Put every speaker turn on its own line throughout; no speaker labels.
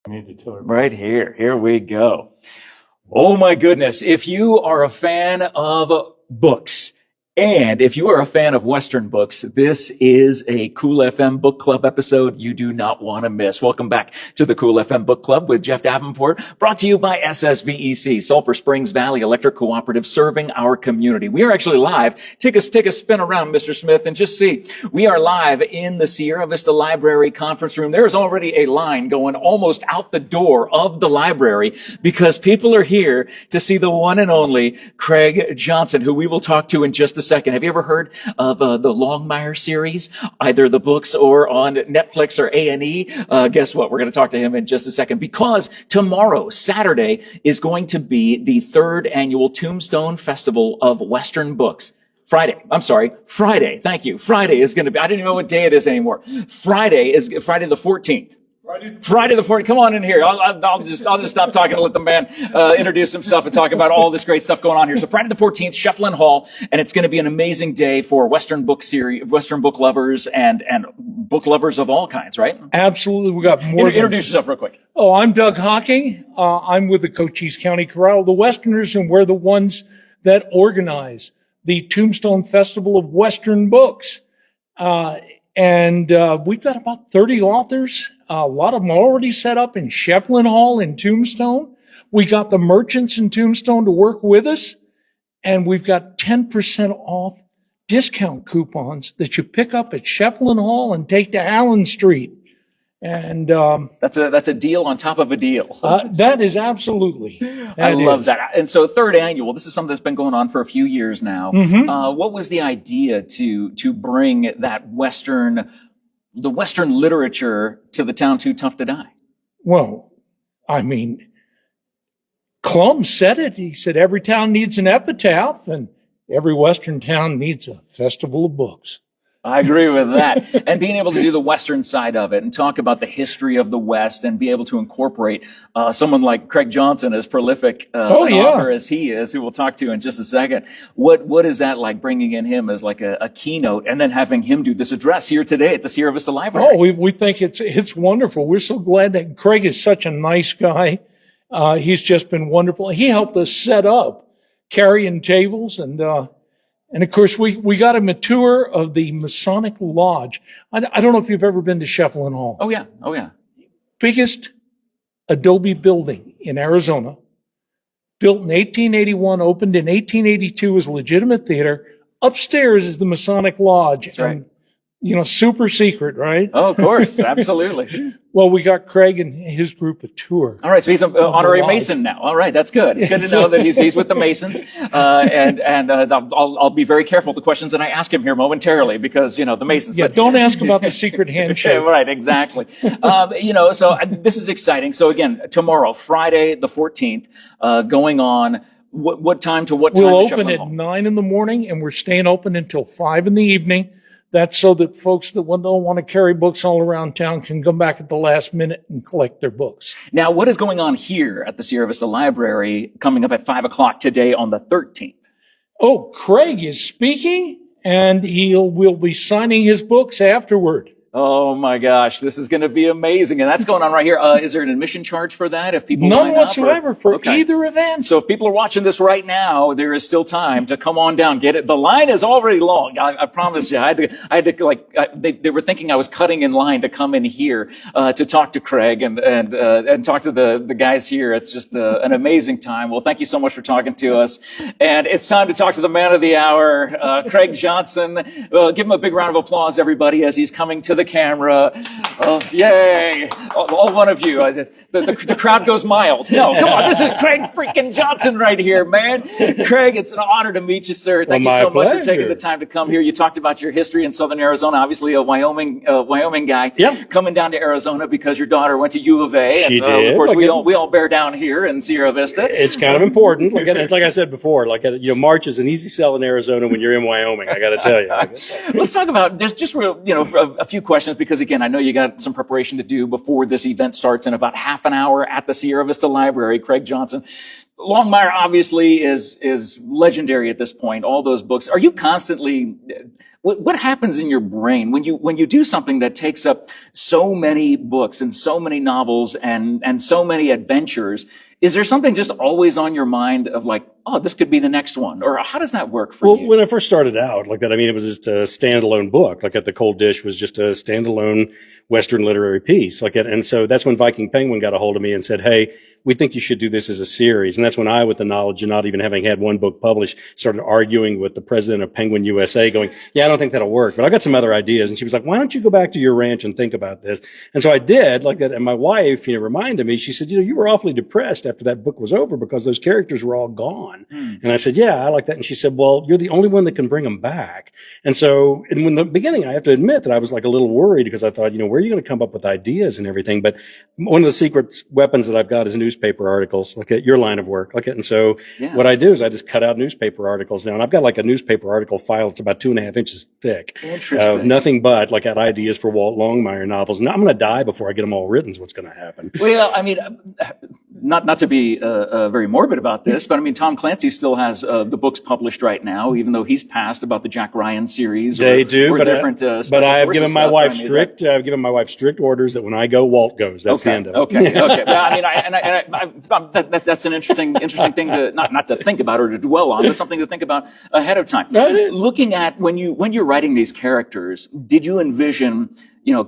Right here. Here we go. Oh my goodness. If you are a fan of books, and if you are a fan of Western books, this is a Cool FM Book Club episode you do not want to miss. Welcome back to the Cool FM Book Club with Jeff Davenport, brought to you by SSVEC, Sulphur Springs Valley Electric Cooperative, serving our community. We are actually live. Take a spin around, Mr. Smith, and just see. We are live in the Sierra Vista Library conference room. There's already a line going almost out the door of the library because people are here to see the one and only Craig Johnson, who we will talk to in just a second. Have you ever heard of the Longmire series, either the books or on Netflix or A&E? Guess what? We're going to talk to him in just a second because tomorrow, Saturday, is going to be the third annual Tombstone Festival of Western Books. Friday. Thank you. Friday is going to be, I didn't even know what day it is anymore. Friday is Friday the 14th. Friday the 14th. Come on in here. I'll just stop talking and let the man introduce himself and talk about all this great stuff going on here. So Friday the 14th, Schiefflin Hall, and it's going to be an amazing day for Western book lovers and book lovers of all kinds, right?
Absolutely. We got more.
Introduce yourself real quick.
Oh, I'm Doug Hocking. I'm with the Cochise County Corral of the Westerners, and we're the ones that organize the Tombstone Festival of Western Books. And we've got about 30 authors. A lot of them already set up in Schiefflin Hall in Tombstone. We got the merchants in Tombstone to work with us. And we've got 10% off discount coupons that you pick up at Schiefflin Hall and take to Allen Street. And
that's a deal on top of a deal.
That is absolutely.
I love that. And so third annual, this is something that's been going on for a few years now.
Mm-hmm.
What was the idea to bring that the Western literature to the town Too Tough to Die?
Well, I mean, Clum said it. He said every town needs an epitaph and every Western town needs a festival of books.
I agree with that. And being able to do the Western side of it and talk about the history of the West and be able to incorporate someone like Craig Johnson, as prolific an author as he is, who we'll talk to in just a second. What is that like, bringing in him as like a keynote and then having him do this address here today at the Sierra Vista Library?
Oh, we think it's wonderful. We're so glad that Craig is such a nice guy. He's just been wonderful. He helped us set up carrying tables and of course, we got him a tour of the Masonic Lodge. I don't know if you've ever been to Schiefflin Hall.
Oh, yeah.
Biggest adobe building in Arizona. Built in 1881, opened in 1882 as a legitimate theater. Upstairs is the Masonic Lodge.
That's right.
And, super secret, right?
Oh, of course. Absolutely.
Well, we got Craig and his group a tour.
All right. So he's an honorary Mason now. All right. That's good. It's good to know that he's with the Masons. I'll be very careful with the questions that I ask him here momentarily because, the Masons.
Yeah. Don't ask about the secret handshake.
Right. Exactly. So this is exciting. So again, tomorrow, Friday, the 14th, going on. What time to what time?
We'll open at 9 in the morning and we're staying open until 5 in the evening. That's so that folks that don't want to carry books all around town can come back at the last minute and collect their books.
Now, what is going on here at the Sierra Vista Library coming up at 5 o'clock today on the 13th?
Oh, Craig is speaking and we'll be signing his books afterward.
Oh my gosh, this is going to be amazing. And that's going on right here. Is there an admission charge for that? If people
None whatsoever for either event.
So if people are watching this right now, there is still time to come on down, get it. The line is already long. I promise you. They were thinking I was cutting in line to come in here, to talk to Craig and talk to the guys here. It's just an amazing time. Well, thank you so much for talking to us. And it's time to talk to the man of the hour, Craig Johnson. Give him a big round of applause, everybody, as he's coming to the camera. Oh, yay. All one of you. The crowd goes mild. No, come on. This is Craig freaking Johnson right here, man. Craig, it's an honor to meet you, sir. Thank you so much for taking the time to come here. You talked about your history in Southern Arizona, obviously a Wyoming guy.
Yep.
Coming down to Arizona because your daughter went to U of A.
She
and,
did.
Of course, we all bear down here in Sierra Vista.
It's kind of important. Like I said before, March is an easy sell in Arizona when you're in Wyoming. I got to tell you.
Let's talk about, there's just a few questions because again, I know you got some preparation to do before this event starts in about half an hour at the Sierra Vista Library. Craig Johnson, Longmire obviously is legendary at this point. All those books. Are you constantly? What happens in your brain when you do something that takes up so many books and so many novels and so many adventures? Is there something just always on your mind of like, oh, this could be the next one, or how does that work for you?
Well, when I first started out like that, I mean, it was just a standalone book. Like at the Cold Dish was just a standalone Western literary piece. Like that, and so that's when Viking Penguin got a hold of me and said, "Hey, we think you should do this as a series." And that's when I, with the knowledge of not even having had one book published, started arguing with the president of Penguin USA, going, "Yeah, I don't think that'll work, but I got some other ideas." And she was like, "Why don't you go back to your ranch and think about this?" And so I did, like that. And my wife, reminded me. She said, "You were awfully depressed after that book was over because those characters were all gone." And I said, "Yeah, I like that." And she said, "Well, you're the only one that can bring them back." And so, in the beginning, I have to admit that I was like a little worried because I thought, where are you going to come up with ideas and everything? But one of the secret weapons that I've got is newspaper articles. Look at your line of work. Look at, and so what I do is I just cut out newspaper articles now, and I've got like a newspaper article file. It's about 2.5 inches thick.
Interesting.
Nothing but like at ideas for Walt Longmire novels. And I'm going to die before I get them all written. Is what's going to happen.
Well, I mean, not to be very morbid about this, but I mean, Tom Clancy still has the books published right now, even though he's passed, about the Jack Ryan series.
They do,
or
but
different.
But I have given my wife I've given my wife strict orders that when I go, Walt goes. That's the end of it.
Okay. Well, I mean, that's an interesting thing to not to think about or to dwell on, but something to think about ahead of time. Looking at when you're writing these characters, did you envision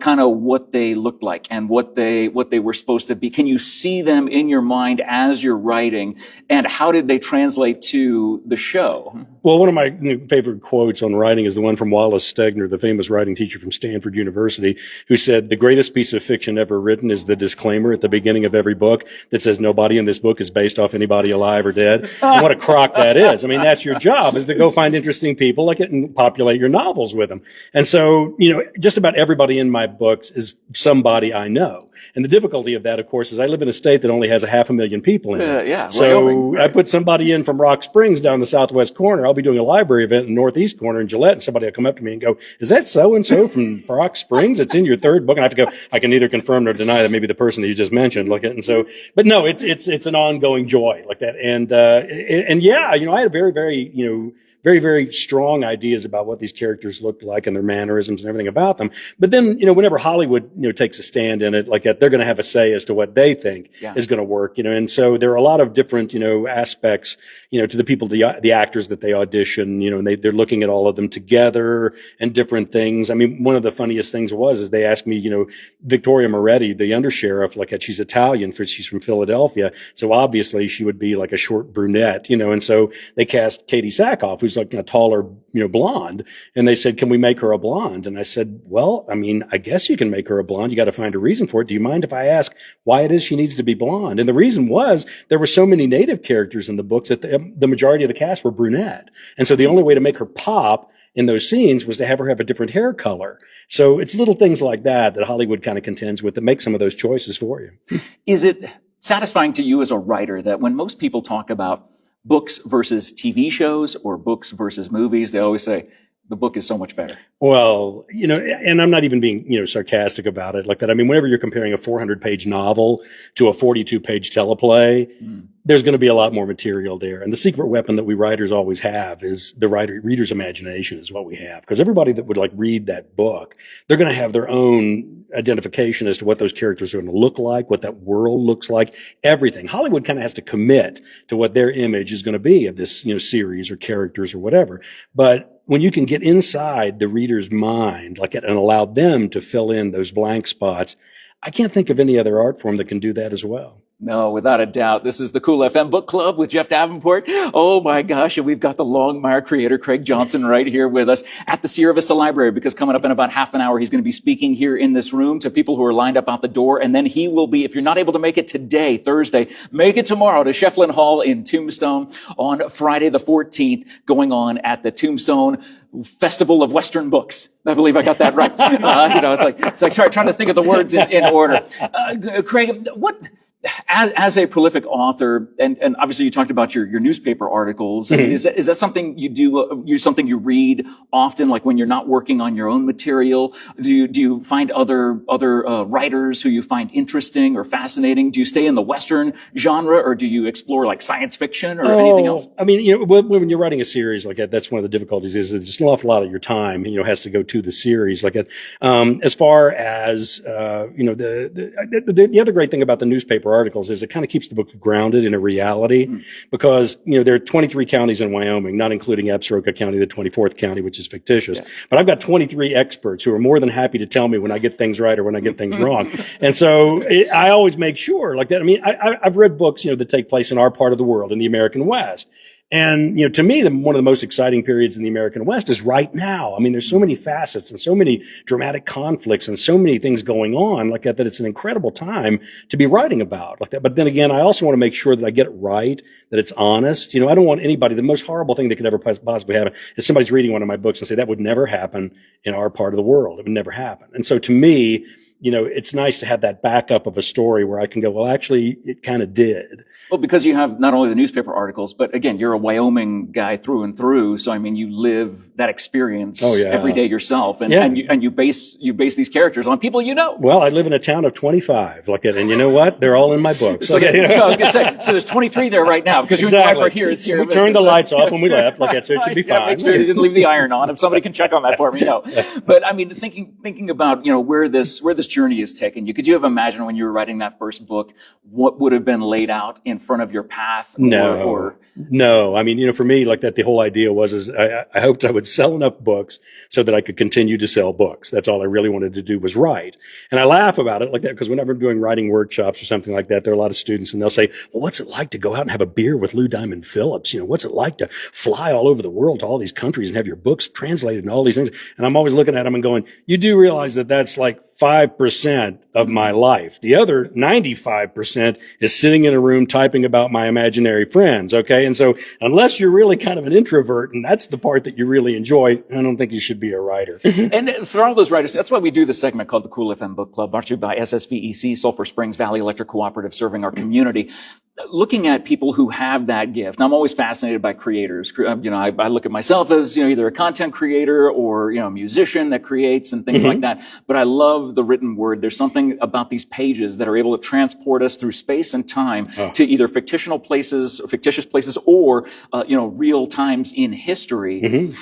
kind of what they looked like and what they were supposed to be? Can you see them in your mind as you're writing? And how did they translate to the show?
Well, one of my favorite quotes on writing is the one from Wallace Stegner, the famous writing teacher from Stanford University, who said, "The greatest piece of fiction ever written is the disclaimer at the beginning of every book that says nobody in this book is based off anybody alive or dead." And what a crock that is. I mean, that's your job, is to go find interesting people like it and populate your novels with them. And so, just about everybody in my books is somebody I know. And the difficulty of that, of course, is I live in a state that only has 500,000 people in it. So Wyoming. I put somebody in from Rock Springs down the southwest corner. I'll be doing a library event in the northeast corner in Gillette, and somebody will come up to me and go, "Is that so-and-so from Rock Springs? It's in your third book." And I have to go, I can neither confirm nor deny that maybe the person that you just mentioned. Look at, and so, but no, it's an ongoing joy like that. And yeah, I had a very, very, very, very strong ideas about what these characters looked like and their mannerisms and everything about them. But then, whenever Hollywood, takes a stand in it like that, they're going to have a say as to what they think is going to work, and so there are a lot of different, aspects, to the people, the actors that they audition, and they're looking at all of them together and different things. I mean, one of the funniest things is they asked me, Victoria Moretti, the undersheriff, like she's Italian, she's from Philadelphia. So obviously she would be like a short brunette, and so they cast Katie Sackhoff, who's like a taller, blonde. And they said, "Can we make her a blonde?" And I said, "Well, I mean, I guess you can make her a blonde. You got to find a reason for it. Do you mind if I ask why it is she needs to be blonde?" And the reason was there were so many native characters in the books that the majority of the cast were brunette. And so the only way to make her pop in those scenes was to have her have a different hair color. So it's little things like that Hollywood kind of contends with that make some of those choices for you.
Is it satisfying to you as a writer that when most people talk about books versus TV shows or books versus movies, they always say the book is so much better?
Well, and I'm not even being, sarcastic about it like that. I mean, whenever you're comparing a 400-page novel to a 42-page teleplay, there's going to be a lot more material there. And the secret weapon that we writers always have is the reader's imagination is what we have. Because everybody that would read that book, they're going to have their own identification as to what those characters are going to look like, what that world looks like, everything. Hollywood kind of has to commit to what their image is going to be of this, series or characters or whatever. But when you can get inside the reader's mind, and allow them to fill in those blank spots, I can't think of any other art form that can do that as well.
No, without a doubt. This is the Cool FM Book Club with Jeff Davenport. Oh my gosh, and we've got the Longmire creator, Craig Johnson, right here with us at the Sierra Vista Library, because coming up in about half an hour, he's going to be speaking here in this room to people who are lined up out the door. And then he will be, if you're not able to make it today, Thursday, make it tomorrow to Schiefflin Hall in Tombstone on Friday the 14th, going on at the Tombstone Festival of Western Books. I believe I got that right. It's like trying to think of the words in order. Craig, as a prolific author, and obviously you talked about your newspaper articles. I mean, is that something you do, something you read often, like when you're not working on your own material? Do you find other writers who you find interesting or fascinating? Do you stay in the Western genre, or do you explore like science fiction or anything else?
I mean, when you're writing a series like that, that's one of the difficulties is that just an awful lot of your time, has to go to the series like that. As far as, the other great thing about the newspaper articles is it kind of keeps the book grounded in a reality because, there are 23 counties in Wyoming, not including Absaroka County, the 24th county, which is fictitious. Yeah. But I've got 23 experts who are more than happy to tell me when I get things right or when I get things wrong. And so I always make sure like that. I mean, I've read books, that take place in our part of the world, in the American West. And, to me, one of the most exciting periods in the American West is right now. I mean, there's so many facets and so many dramatic conflicts and so many things going on like that it's an incredible time to be writing about like that. But then again, I also want to make sure that I get it right, that it's honest. I don't want anybody, the most horrible thing that could ever possibly happen is somebody's reading one of my books and say that would never happen in our part of the world. It would never happen. And so to me, it's nice to have that backup of a story where I can go, well, actually, it kind of did.
Well, because you have not only the newspaper articles, but again, you're a Wyoming guy through and through. So, I mean, you live that experience every day yourself. And you base these characters on people you know.
Well, I live in a town of 25. And you know what? They're all in my books.
So, I was going to say, so there's 23 there right now because you and your wife are here. It's here.
We turned the lights off when we left. So it should be fine.
Make sure they didn't leave the iron on. If somebody can check on that for me, no. But I mean, thinking about, where this journey is taking you, could you have imagined when you were writing that first book, what would have been laid out in front of your path?
No. I mean, for me, like that, the whole idea was I hoped I would sell enough books so that I could continue to sell books. That's all I really wanted to do was write. And I laugh about it like that because whenever I'm doing writing workshops or something like that, there are a lot of students and they'll say, well, what's it like to go out and have a beer with Lou Diamond Phillips? What's it like to fly all over the world to all these countries and have your books translated and all these things? And I'm always looking at them and going, you do realize that that's like 5% of my life. The other 95% is sitting in a room typing about my imaginary friends. Okay. And so unless you're really kind of an introvert and that's the part that you really enjoy, I don't think you should be a writer.
And for all those writers, that's why we do this segment called the Cool FM Book Club, brought to you by SSVEC, Sulphur Springs Valley Electric Cooperative, serving our community. Looking at people who have that gift, I'm always fascinated by creators. I look at myself as, either a content creator or, a musician that creates and things like that. But I love the written word. There's something about these pages that are able to transport us through space and time to either fictitious places or, real times in history.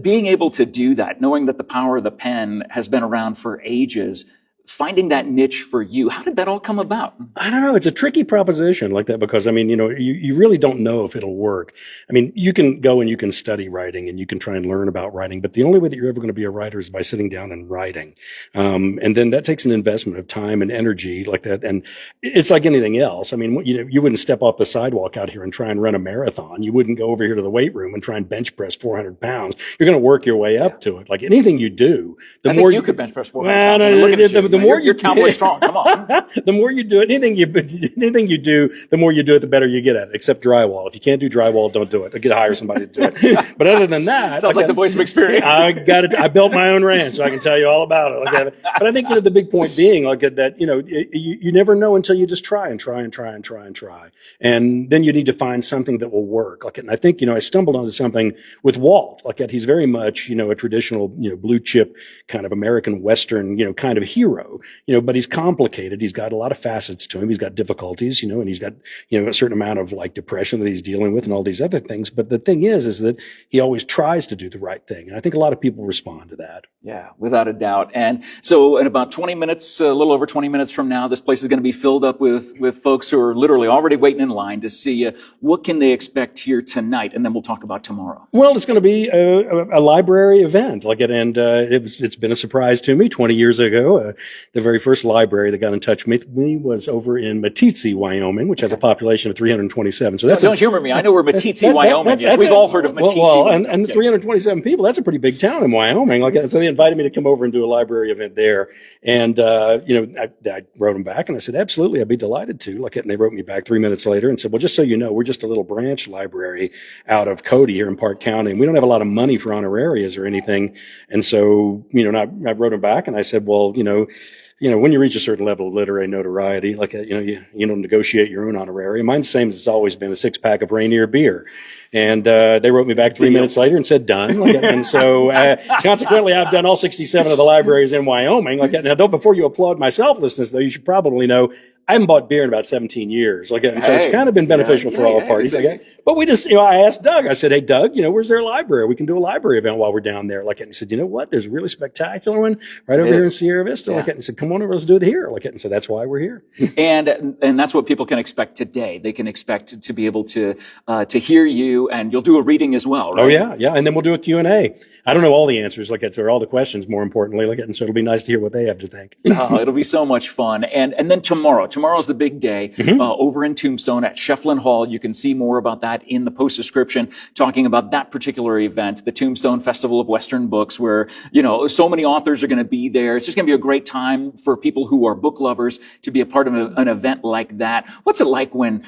Being able to do that, knowing that the power of the pen has been around for ages, finding that niche for you, how did that all come about?
I don't know. It's a tricky proposition like that because, I mean, you really don't know if it'll work. I mean, you can go and you can study writing and you can try and learn about writing, but the only way that you're ever going to be a writer is by sitting down and writing. And then that takes an investment of time and energy like that. And it's like anything else. I mean, you wouldn't step off the sidewalk out here and try and run a marathon. You wouldn't go over here to the weight room and try and bench press 400 pounds. You're going to work your way up to it. Like anything you do,
the more you could bench press 400 pounds.
The more
you're cowboy strong. Come on.
The more you do it, anything you do, the more you do it, the better you get at it. Except drywall. If you can't do drywall, don't do it. Or hire somebody to do it. But other than that,
sounds like the voice of experience.
I got it. I built my own ranch, so I can tell you all about it. But I think the big point being that you never know until you just try and try and try and try and try, and then you need to find something that will work. And I think I stumbled onto something with Walt. He's very much a traditional blue chip kind of American Western kind of hero. But he's complicated. He's got a lot of facets to him. He's got difficulties, and he's got, a certain amount of depression that he's dealing with and all these other things. But the thing is that he always tries to do the right thing. And I think a lot of people respond to that.
Yeah, without a doubt. And so in about 20 minutes, a little over 20 minutes from now, this place is going to be filled up with folks who are literally already waiting in line to see you. What can they expect here tonight? And then we'll talk about tomorrow.
Well, it's going to be a library event. It's been a surprise to me 20 years ago. The very first library that got in touch with me was over in Meeteetse, Wyoming, which has a population of 327. So
don't humor me. I know where Meeteetse, Wyoming is. We've all heard of Meeteetse.
Well, and 327 people, that's a pretty big town in Wyoming. So they invited me to come over and do a library event there. And, I wrote them back and I said, absolutely, I'd be delighted to. And they wrote me back 3 minutes later and said, well, just so you know, we're just a little branch library out of Cody here in Park County. And we don't have a lot of money for honorarias or anything. And so, I wrote them back and I said, well, when you reach a certain level of literary notoriety, like, you negotiate your own honorarium. Mine's the same as it's always been, a 6-pack of Rainier beer. And they wrote me back 3 minutes later and said, done. And so consequently, I've done all 67 of the libraries in Wyoming. Now, before you applaud my selflessness, though, you should probably know I haven't bought beer in about 17 years. And so it's kind of been beneficial for all parties. But we just, I asked Doug, I said, hey, Doug, where's their library? We can do a library event while we're down there. And he said, you know what? There's a really spectacular one right over here in Sierra Vista. And he said, come on over, let's do it here. And so that's why we're here.
And that's what people can expect today. They can expect to be able to hear you, and you'll do a reading as well, right?
Oh, yeah. And then we'll do a Q&A. I don't know all the answers, or all the questions, more importantly, and so it'll be nice to hear what they have to think.
It'll be so much fun. And then tomorrow's the big day, over in Tombstone at Schiefflin Hall. You can see more about that in the post description, talking about that particular event, the Tombstone Festival of Western Books, where, so many authors are going to be there. It's just going to be a great time for people who are book lovers to be a part of an event like that. What's it like when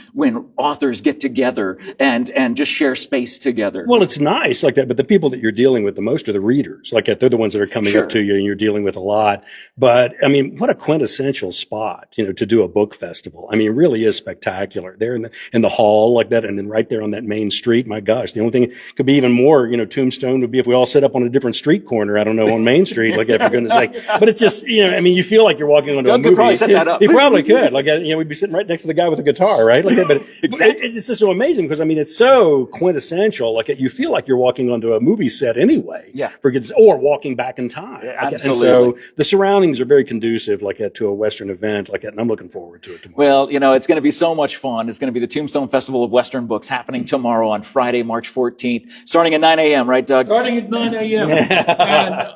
authors get together and just share space together?
Well, it's nice like that, but the people that you're dealing with the most are the readers. They're the ones that are coming up to you and you're dealing with a lot. But I mean, what a quintessential spot, to do a book festival. I mean, it really is spectacular. There in the hall like that, and then right there on that main street. My gosh, the only thing could be even more, Tombstone would be if we all set up on a different street corner. I don't know, on Main Street, for goodness sake. But it's just, you feel like you're walking onto a movie.
Doug could probably set that up.
He probably could. We'd be sitting right next to the guy with the guitar, right? But exactly. It's just so amazing because it's so quintessential. You feel like you're walking onto a movie set anyway.
Yeah.
Or walking back in time.
Yeah, absolutely.
And so the surroundings are very conducive, to a Western event, and I'm looking forward to it tomorrow.
Well, it's going to be so much fun. It's going to be the Tombstone Festival of Western Books happening tomorrow on Friday, March 14th, starting at 9 a.m., right, Doug?
Starting at 9 a.m. And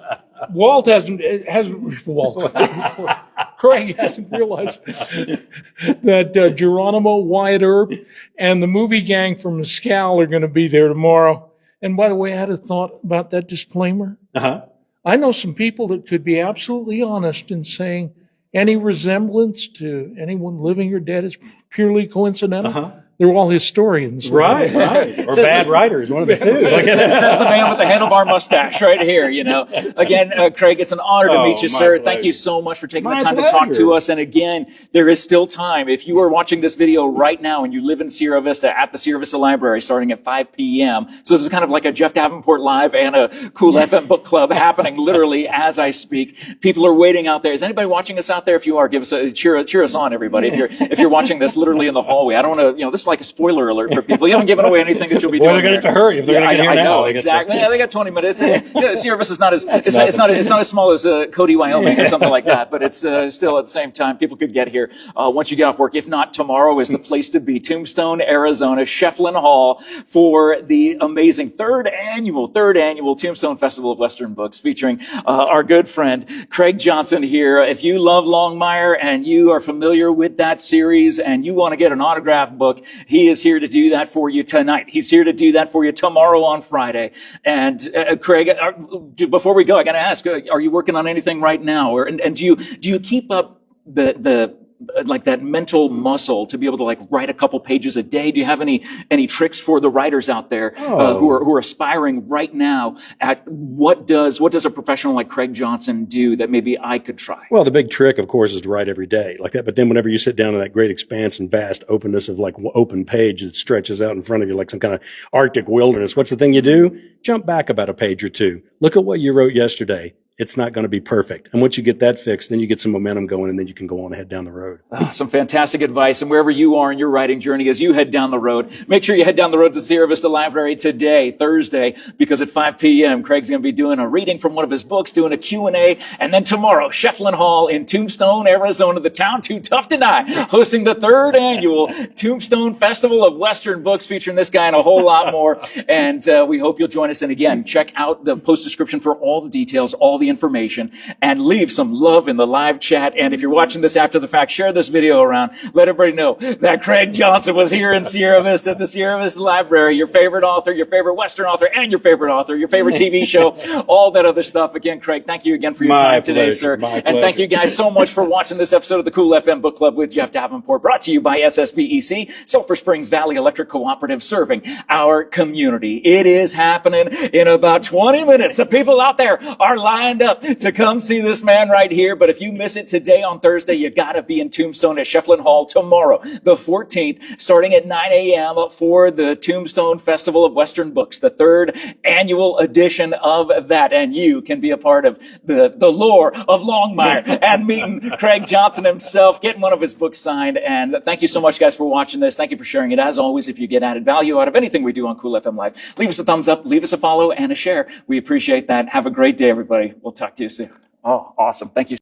Walt hasn't Craig hasn't realized that Geronimo, Wyatt Earp, and the movie gang from Mescal are going to be there tomorrow. And by the way, I had a thought about that disclaimer. I know some people that could be absolutely honest in saying any resemblance to anyone living or dead is purely coincidental. They're all historians.
Right. Or bad writers, one of the two.
Says the man with the handlebar mustache right here, Again, Craig, it's an honor to meet you, sir.
Pleasure.
Thank you so much for taking the time to talk to us. And again, there is still time. If you are watching this video right now and you live in Sierra Vista at the Sierra Vista Library starting at 5 p.m. So this is kind of like a Jeff Davenport Live and a Cool FM Book Club happening literally as I speak. People are waiting out there. Is anybody watching us out there? If you are, give us a cheer us on, everybody. If you're watching this literally in the hallway, I don't want to, this is like a spoiler alert for people. You haven't given away anything that you'll be doing.
They're going to have to hurry if they're going to get here now.
I know, exactly. They got 20 minutes. Sierra Vista is not as it's not as small as Cody, Wyoming, or something like that. But it's still at the same time, people could get here once you get off work. If not, tomorrow is the place to be. Tombstone, Arizona, Schiefflin Hall for the amazing third annual Tombstone Festival of Western Books, featuring our good friend Craig Johnson here. If you love Longmire and you are familiar with that series and you want to get an autographed book, he is here to do that for you tonight. He's here to do that for you tomorrow on Friday. And Craig, before we go, I got to ask: are you working on anything right now, and do you keep up the that mental muscle to be able to write a couple pages a day? Do you have any tricks for the writers out there who are aspiring right now at what does a professional like Craig Johnson do that maybe I could try?
Well, the big trick, of course, is to write every day like that. But then whenever you sit down in that great expanse and vast openness of open page that stretches out in front of you like some kind of Arctic wilderness, what's the thing you do? Jump back about a page or two. Look at what you wrote yesterday. It's not going to be perfect. And once you get that fixed, then you get some momentum going, and then you can go on ahead down the road.
Some fantastic advice. And wherever you are in your writing journey as you head down the road, make sure you head down the road to the Sierra Vista Library today, Thursday, because at 5 p.m., Craig's going to be doing a reading from one of his books, doing a Q&A. And then tomorrow, Schiefflin Hall in Tombstone, Arizona, the town too tough to deny, hosting the third annual Tombstone Festival of Western Books, featuring this guy and a whole lot more. And we hope you'll join us. And again, check out the post description for all the details, all the information, and leave some love in the live chat. And if you're watching this after the fact, share this video around. Let everybody know that Craig Johnson was here in Sierra Vista at the Sierra Vista Library. Your favorite author, your favorite Western author, and your favorite author, your favorite TV show, all that other stuff. Again, Craig, thank you again for your time today, sir. And thank you guys so much for watching this episode of the Cool FM Book Club with Jeff Davenport, brought to you by SSVEC, Sulphur Springs Valley Electric Cooperative, serving our community. It is happening in about 20 minutes. The people out there are lining lined up to come see this man right here. But if you miss it today on Thursday, you got to be in Tombstone at Schiefflin Hall tomorrow, the 14th, starting at 9 a.m. for the Tombstone Festival of Western Books, the third annual edition of that. And you can be a part of the lore of Longmire and meeting Craig Johnson himself, getting one of his books signed. And thank you so much, guys, for watching this. Thank you for sharing it. As always, if you get added value out of anything we do on Cool FM Live, leave us a thumbs up, leave us a follow and a share. We appreciate that. Have a great day, everybody. We'll talk to you soon. Oh, awesome. Thank you.